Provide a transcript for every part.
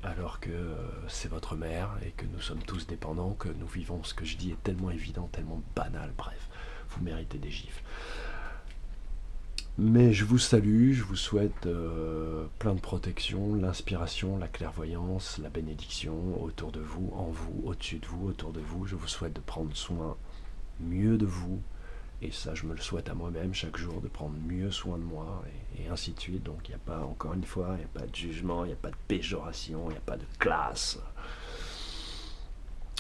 alors que c'est votre mère et que nous sommes tous dépendants, que nous vivons ce que je dis est tellement évident, tellement banal, bref, vous méritez des gifles. Mais je vous salue, je vous souhaite plein de protection, l'inspiration, la clairvoyance, la bénédiction autour de vous, en vous, au-dessus de vous, autour de vous. Je vous souhaite de prendre soin mieux de vous, et ça je me le souhaite à moi-même chaque jour, de prendre mieux soin de moi, et ainsi de suite. Donc il n'y a pas, encore une fois, il n'y a pas de jugement, il n'y a pas de péjoration, il n'y a pas de classe.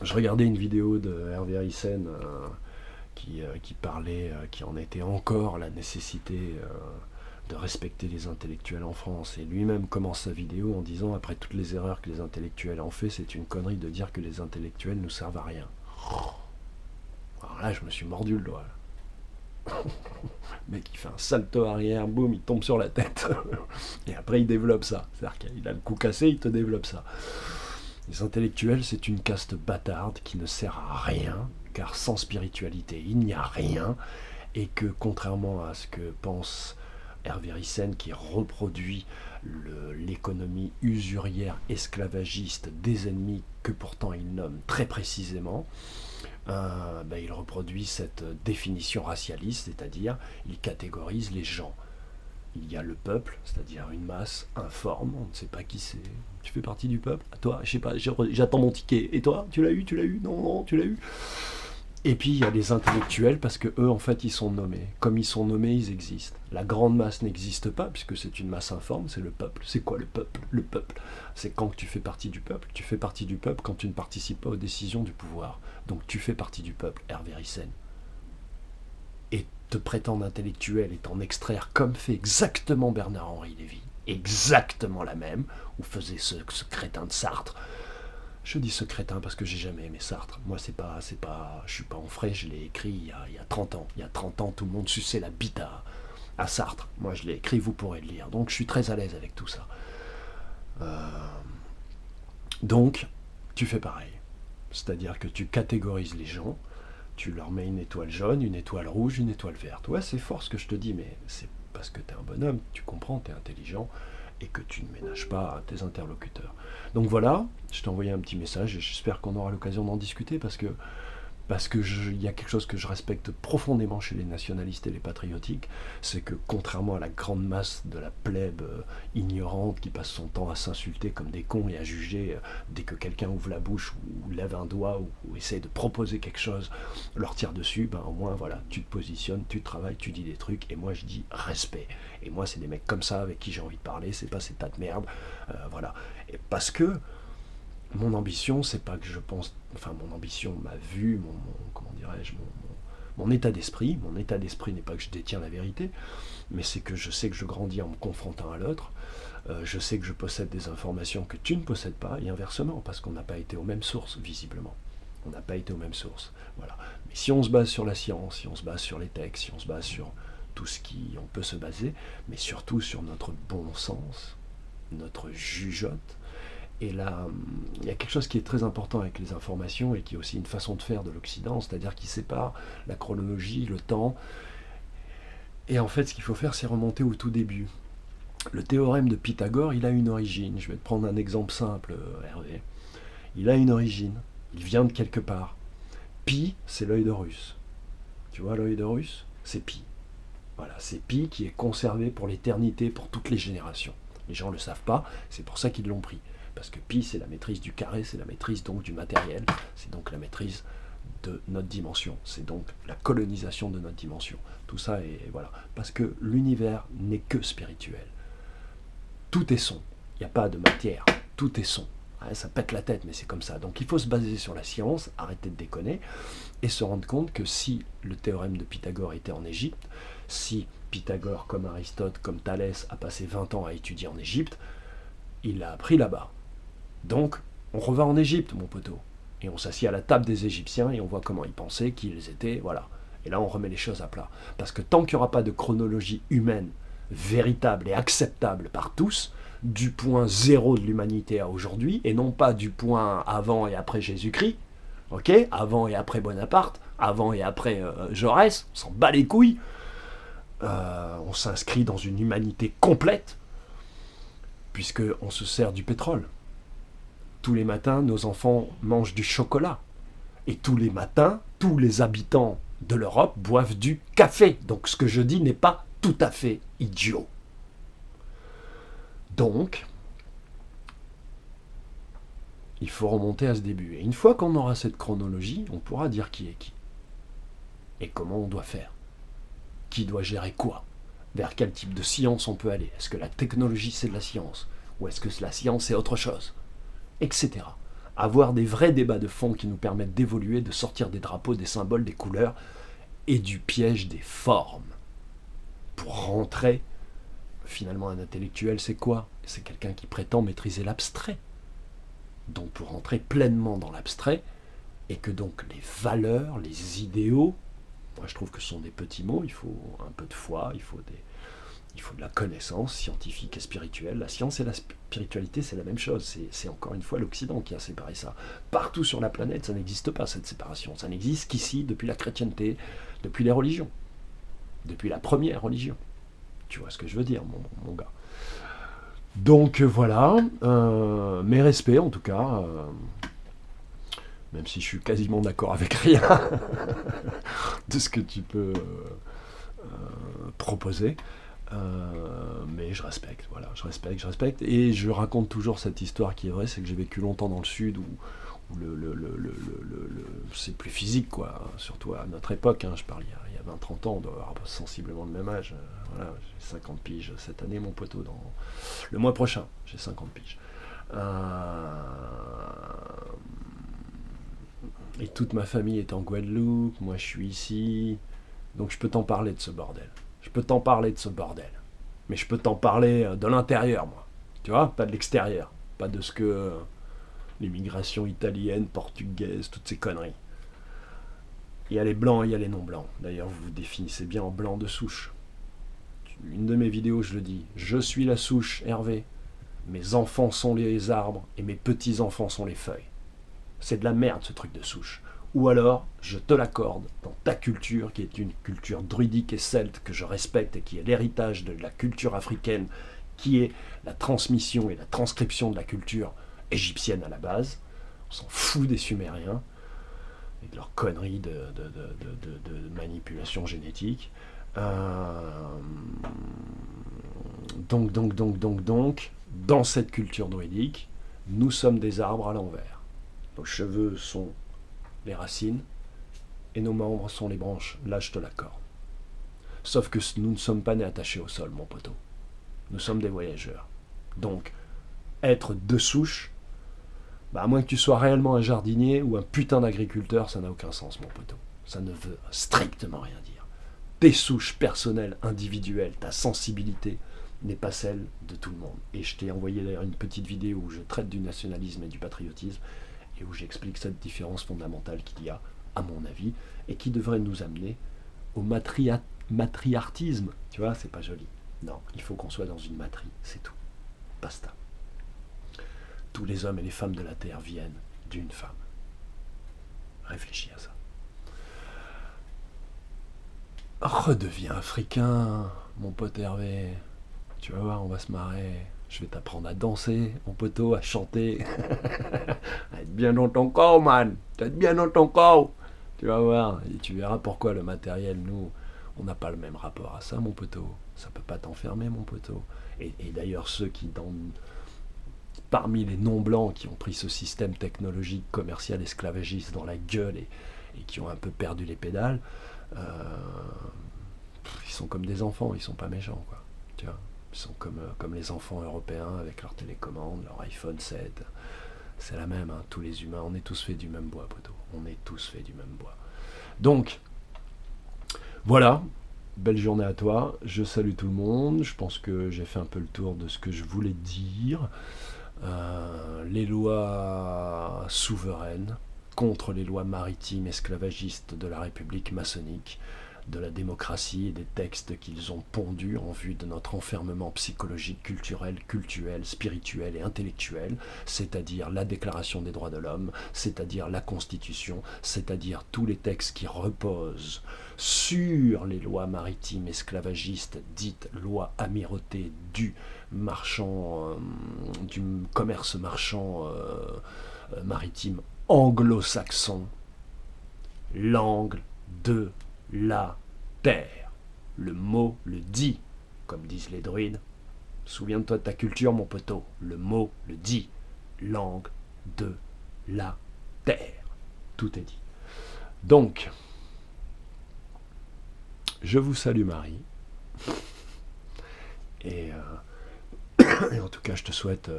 Je regardais une vidéo de Hervé Ryssen qui parlait, qui en était encore la nécessité de respecter les intellectuels en France. Et lui-même commence sa vidéo en disant, après toutes les erreurs que les intellectuels ont fait, c'est une connerie de dire que les intellectuels ne servent à rien. Alors là, je me suis mordu le doigt. Le mec, il fait un salto arrière, boum, il tombe sur la tête. Et après, il développe ça. C'est-à-dire qu'il a le cou cassé, il te développe ça. Les intellectuels, c'est une caste bâtarde qui ne sert à rien, car sans spiritualité, il n'y a rien, et que contrairement à ce que pense Hervé Ryssen, qui reproduit l'économie usurière esclavagiste des ennemis que pourtant il nomme très précisément, il reproduit cette définition racialiste, c'est-à-dire il catégorise les gens. Il y a le peuple, c'est-à-dire une masse informe, on ne sait pas qui c'est. Tu fais partie du peuple? Toi, je sais pas, j'attends mon ticket. Et toi, tu l'as eu? Tu l'as eu? Non, non, tu l'as eu? Et puis il y a les intellectuels, parce que eux, en fait, ils sont nommés. Comme ils sont nommés, ils existent. La grande masse n'existe pas, puisque c'est une masse informe, c'est le peuple. C'est quoi le peuple? Le peuple, c'est quand tu fais partie du peuple. Tu fais partie du peuple quand tu ne participes pas aux décisions du pouvoir. Donc tu fais partie du peuple, Hervé Ryssen. Et te prétendre intellectuel et t'en extraire comme fait exactement Bernard-Henri Lévy, exactement la même, ou faisait ce crétin de Sartre. Je dis ce crétin parce que j'ai jamais aimé Sartre. Moi, c'est pas, je suis pas en frais, je l'ai écrit il y a 30 ans. Il y a 30 ans, tout le monde suçait la bite à Sartre. Moi, je l'ai écrit, vous pourrez le lire. Donc, je suis très à l'aise avec tout ça. Donc, tu fais pareil. C'est-à-dire que tu catégorises les gens, tu leur mets une étoile jaune, une étoile rouge, une étoile verte. Ouais, c'est fort ce que je te dis, mais c'est parce que tu es un bonhomme, tu comprends, tu es intelligent, et que tu ne ménages pas tes interlocuteurs. Donc voilà, je t'ai envoyé un petit message, et j'espère qu'on aura l'occasion d'en discuter, parce que il y a quelque chose que je respecte profondément chez les nationalistes et les patriotiques, c'est que contrairement à la grande masse de la plèbe ignorante qui passe son temps à s'insulter comme des cons et à juger dès que quelqu'un ouvre la bouche ou lève un doigt ou essaie de proposer quelque chose, leur tire dessus, au moins voilà, tu te positionnes, tu travailles, tu dis des trucs, et moi je dis respect. Et moi c'est des mecs comme ça avec qui j'ai envie de parler, c'est pas ces tas de merde, voilà. Et parce que mon ambition, c'est pas que je pense, enfin mon ambition, ma vue, comment dirais-je, mon état d'esprit. Mon état d'esprit n'est pas que je détiens la vérité, mais c'est que je sais que je grandis en me confrontant à l'autre. Je sais que je possède des informations que tu ne possèdes pas, et inversement, parce qu'on n'a pas été aux mêmes sources, visiblement. On n'a pas été aux mêmes sources. Voilà. Mais si on se base sur la science, si on se base sur les textes, si on se base sur tout ce qui on peut se baser, mais surtout sur notre bon sens, notre jugeote. Et là, il y a quelque chose qui est très important avec les informations et qui est aussi une façon de faire de l'Occident, c'est-à-dire qui sépare la chronologie, le temps. Et en fait, ce qu'il faut faire, c'est remonter au tout début. Le théorème de Pythagore, il a une origine. Je vais te prendre un exemple simple, Hervé. Il a une origine. Il vient de quelque part. Pi, c'est l'œil d'Horus. Tu vois l'œil d'Horus? C'est Pi. Voilà, c'est Pi qui est conservé pour l'éternité, pour toutes les générations. Les gens ne le savent pas, c'est pour ça qu'ils l'ont pris. Parce que pi, c'est la maîtrise du carré, c'est la maîtrise donc du matériel, c'est donc la maîtrise de notre dimension, c'est donc la colonisation de notre dimension. Tout ça est, voilà, parce que l'univers n'est que spirituel. Tout est son, il n'y a pas de matière, tout est son. Ouais, ça pète la tête, mais c'est comme ça. Donc il faut se baser sur la science, arrêter de déconner, et se rendre compte que si le théorème de Pythagore était en Égypte, si Pythagore, comme Aristote, comme Thalès, a passé 20 ans à étudier en Égypte, il l'a appris là-bas. Donc, on revient en Égypte, mon poteau. Et on s'assied à la table des Égyptiens et on voit comment ils pensaient, qui ils étaient, voilà. Et là, on remet les choses à plat. Parce que tant qu'il n'y aura pas de chronologie humaine, véritable et acceptable par tous, du point zéro de l'humanité à aujourd'hui, et non pas du point avant et après Jésus-Christ, ok, avant et après Bonaparte, avant et après Jaurès, on s'en bat les couilles, on s'inscrit dans une humanité complète, puisqu'on se sert du pétrole. tous les matins, nos enfants mangent du chocolat. Et tous les matins, tous les habitants de l'Europe boivent du café. Donc ce que je dis n'est pas tout à fait idiot. Donc, il faut remonter à ce début. Et une fois qu'on aura cette chronologie, on pourra dire qui est qui. Et comment on doit faire. Qui doit gérer quoi. Vers quel type de science on peut aller. Est-ce que la technologie c'est de la science? Ou est-ce que la science c'est autre chose? Etc. Avoir des vrais débats de fond qui nous permettent d'évoluer, de sortir des drapeaux, des symboles, des couleurs et du piège des formes. Pour rentrer, finalement un intellectuel c'est quoi? C'est quelqu'un qui prétend maîtriser l'abstrait. Donc pour rentrer pleinement dans l'abstrait, et que donc les valeurs, les idéaux, moi je trouve que ce sont des petits mots, il faut un peu de foi, il faut de la connaissance scientifique et spirituelle. La science et la spiritualité, c'est la même chose. C'est encore une fois l'Occident qui a séparé ça. Partout sur la planète, ça n'existe pas, cette séparation. Ça n'existe qu'ici, depuis la chrétienté, depuis les religions. Depuis la première religion. Tu vois ce que je veux dire, mon gars. Donc voilà, mes respects en tout cas, même si je suis quasiment d'accord avec rien de ce que tu peux proposer. Mais je respecte, voilà, je respecte, et je raconte toujours cette histoire qui est vraie, c'est que j'ai vécu longtemps dans le sud où c'est plus physique, quoi, surtout à notre époque, hein, je parle il y a 20-30 ans, on doit avoir sensiblement le même âge, voilà, j'ai 50 piges cette année, mon poteau, le mois prochain, j'ai 50 piges. Et toute ma famille est en Guadeloupe, moi je suis ici, donc je peux t'en parler de ce bordel. Mais je peux t'en parler de l'intérieur, moi. Tu vois, pas de l'extérieur. Pas de ce que l'immigration italienne, portugaise, toutes ces conneries. Il y a les blancs et il y a les non-blancs. D'ailleurs, vous vous définissez bien en blanc de souche. Une de mes vidéos, je le dis. Je suis la souche, Hervé. Mes enfants sont les arbres et mes petits-enfants sont les feuilles. C'est de la merde, ce truc de souche. Ou alors, je te l'accorde, dans ta culture, qui est une culture druidique et celte que je respecte et qui est l'héritage de la culture africaine, qui est la transmission et la transcription de la culture égyptienne à la base. On s'en fout des Sumériens et de leurs conneries de manipulation génétique. Donc, dans cette culture druidique, nous sommes des arbres à l'envers. Nos cheveux sont les racines, et nos membres sont les branches. Là, je te l'accorde. Sauf que nous ne sommes pas nés attachés au sol, mon poteau. Nous sommes des voyageurs. Donc, être de souche, à moins que tu sois réellement un jardinier ou un putain d'agriculteur, ça n'a aucun sens, mon poteau. Ça ne veut strictement rien dire. Tes souches personnelles, individuelles, ta sensibilité n'est pas celle de tout le monde. Et je t'ai envoyé d'ailleurs une petite vidéo où je traite du nationalisme et du patriotisme, et où j'explique cette différence fondamentale qu'il y a, à mon avis, et qui devrait nous amener au matriartisme. Tu vois, c'est pas joli. Non, il faut qu'on soit dans une matrie, c'est tout. Basta. Tous les hommes et les femmes de la Terre viennent d'une femme. Réfléchis à ça. Redeviens africain, mon pote Hervé. Tu vas voir, on va se marrer. Je vais t'apprendre à danser, mon poteau, à chanter. À être bien dans ton corps, man. Être bien dans ton corps. Tu vas voir. Et tu verras pourquoi le matériel, nous, on n'a pas le même rapport à ça, mon poteau. Ça peut pas t'enfermer, mon poteau. Et d'ailleurs, ceux qui, parmi les non-blancs qui ont pris ce système technologique, commercial, esclavagiste dans la gueule et qui ont un peu perdu les pédales, ils sont comme des enfants, ils sont pas méchants, quoi. Tu vois. Ils sont comme les enfants européens avec leur télécommande, leur iPhone 7. C'est la même, hein. Tous les humains, on est tous faits du même bois, poteau. On est tous faits du même bois. Donc, voilà. Belle journée à toi. Je salue tout le monde. Je pense que j'ai fait un peu le tour de ce que je voulais dire. Les lois souveraines contre les lois maritimes esclavagistes de la République maçonnique, de la démocratie et des textes qu'ils ont pondus en vue de notre enfermement psychologique, culturel, spirituel et intellectuel, c'est-à-dire la Déclaration des droits de l'homme, c'est-à-dire la Constitution, c'est-à-dire tous les textes qui reposent sur les lois maritimes esclavagistes, dites lois amirautés du marchand, du commerce marchand maritime anglo-saxon, l'angle de la terre. Le mot le dit, comme disent les druides. Souviens-toi de ta culture, mon poteau. Le mot le dit. L'angle de la terre. Tout est dit. Donc, je vous salue Marie. Et en tout cas, je te souhaite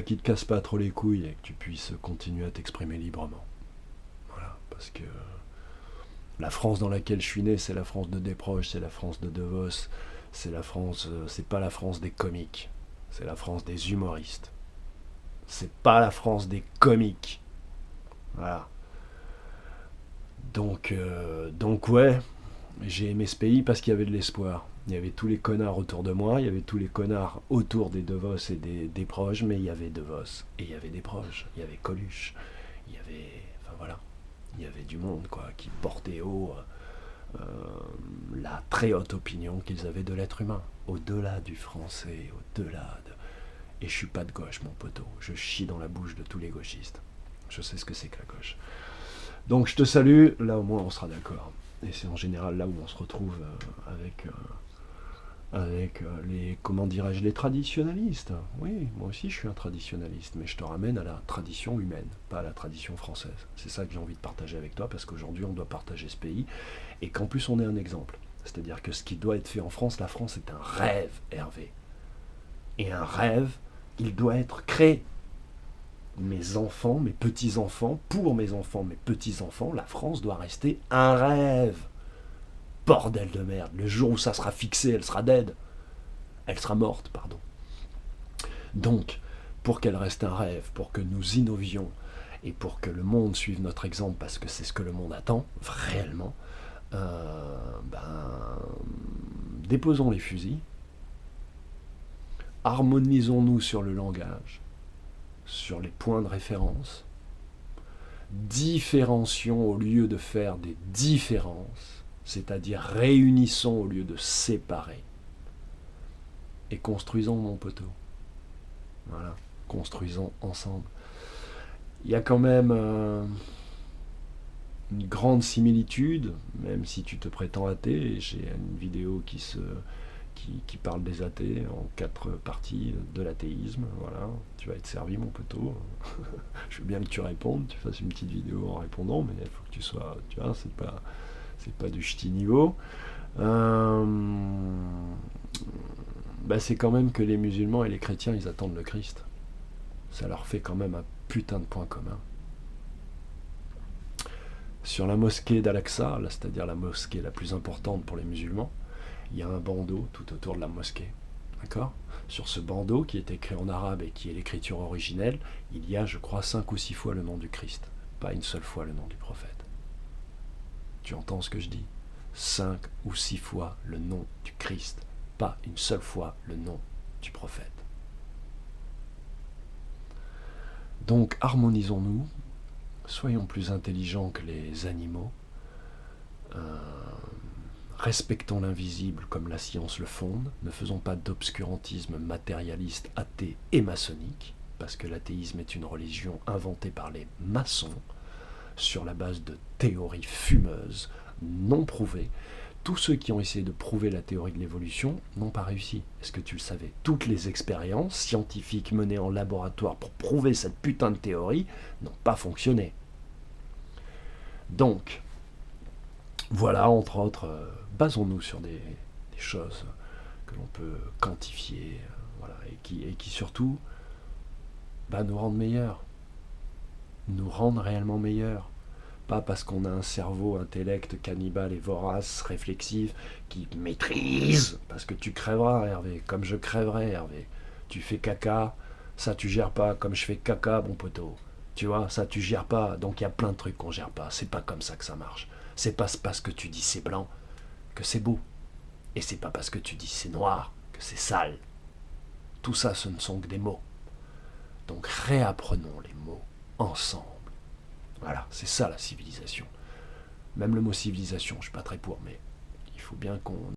qu'il ne te casse pas trop les couilles et que tu puisses continuer à t'exprimer librement. Voilà, parce que la France dans laquelle je suis né, c'est la France de Desproges, c'est la France de DeVos, c'est la France, c'est pas la France des comiques, c'est la France des humoristes. C'est pas la France des comiques. Voilà. Donc ouais, j'ai aimé ce pays parce qu'il y avait de l'espoir. Il y avait tous les connards autour de moi, il y avait tous les connards autour des DeVos et des proches, mais il y avait DeVos et il y avait des proches, il y avait Coluche, il y avait, enfin voilà, il y avait du monde quoi, qui portait haut la très haute opinion qu'ils avaient de l'être humain, au-delà du français, au-delà de... Et je suis pas de gauche, mon poteau, je chie dans la bouche de tous les gauchistes. Je sais ce que c'est que la gauche. Donc je te salue, là au moins on sera d'accord. Et c'est en général là où on se retrouve avec les, comment dirais-je, les traditionalistes. Oui, moi aussi je suis un traditionaliste, mais je te ramène à la tradition humaine, pas à la tradition française. C'est ça que j'ai envie de partager avec toi, parce qu'aujourd'hui on doit partager ce pays, et qu'en plus on est un exemple. C'est-à-dire que ce qui doit être fait en France, la France est un rêve, Hervé. Et un rêve, il doit être créé. Mes enfants, mes petits-enfants, pour mes enfants, mes petits-enfants, la France doit rester un rêve. Bordel de merde, le jour où ça sera fixé, elle sera dead. Elle sera morte, pardon. Donc, pour qu'elle reste un rêve, pour que nous innovions, et pour que le monde suive notre exemple, parce que c'est ce que le monde attend, réellement, déposons les fusils, harmonisons-nous sur le langage, sur les points de référence, différencions au lieu de faire des différences, c'est-à-dire réunissons au lieu de séparer, et construisons, mon poteau. Voilà, construisons ensemble. Il y a quand même une grande similitude, même si tu te prétends athée, j'ai une vidéo qui parle des athées en 4 parties de l'athéisme. Voilà, tu vas être servi, mon poteau. Je veux bien que tu répondes, tu fasses une petite vidéo en répondant, mais il faut que tu sois, tu vois, c'est pas du ch'ti niveau. C'est quand même que les musulmans et les chrétiens, ils attendent le Christ. Ça leur fait quand même un putain de point commun. Sur la mosquée d'Al-Aqsa, c'est-à-dire la mosquée la plus importante pour les musulmans, il y a un bandeau tout autour de la mosquée. D'accord ? Sur ce bandeau, qui est écrit en arabe et qui est l'écriture originelle, il y a, je crois, 5 ou 6 fois le nom du Christ. Pas une seule fois le nom du prophète. Tu entends ce que je dis ? 5 ou 6 fois le nom du Christ. Pas une seule fois le nom du prophète. Donc, harmonisons-nous. Soyons plus intelligents que les animaux. Respectons l'invisible comme la science le fonde. Ne faisons pas d'obscurantisme matérialiste, athée et maçonnique, parce que l'athéisme est une religion inventée par les maçons sur la base de théories fumeuses, non prouvées. Tous ceux qui ont essayé de prouver la théorie de l'évolution n'ont pas réussi. Est-ce que tu le savais ? Toutes les expériences scientifiques menées en laboratoire pour prouver cette putain de théorie n'ont pas fonctionné. Donc, voilà, entre autres, basons-nous sur des choses que l'on peut quantifier, voilà, et qui surtout nous rendent meilleurs, nous rendent réellement meilleurs. Pas parce qu'on a un cerveau, intellect, cannibale et vorace, réflexif, qui maîtrise, parce que tu crèveras, Hervé, comme je crèverai, Hervé. Tu fais caca, ça tu gères pas, comme je fais caca, mon poteau. Tu vois, ça tu gères pas, donc il y a plein de trucs qu'on gère pas. C'est pas comme ça que ça marche. C'est pas parce que tu dis c'est blanc que c'est beau. Et c'est pas parce que tu dis c'est noir que c'est sale. Tout ça, ce ne sont que des mots. Donc réapprenons les mots ensemble. Voilà, c'est ça la civilisation. Même le mot civilisation, je suis pas très pour, mais faut bien qu'on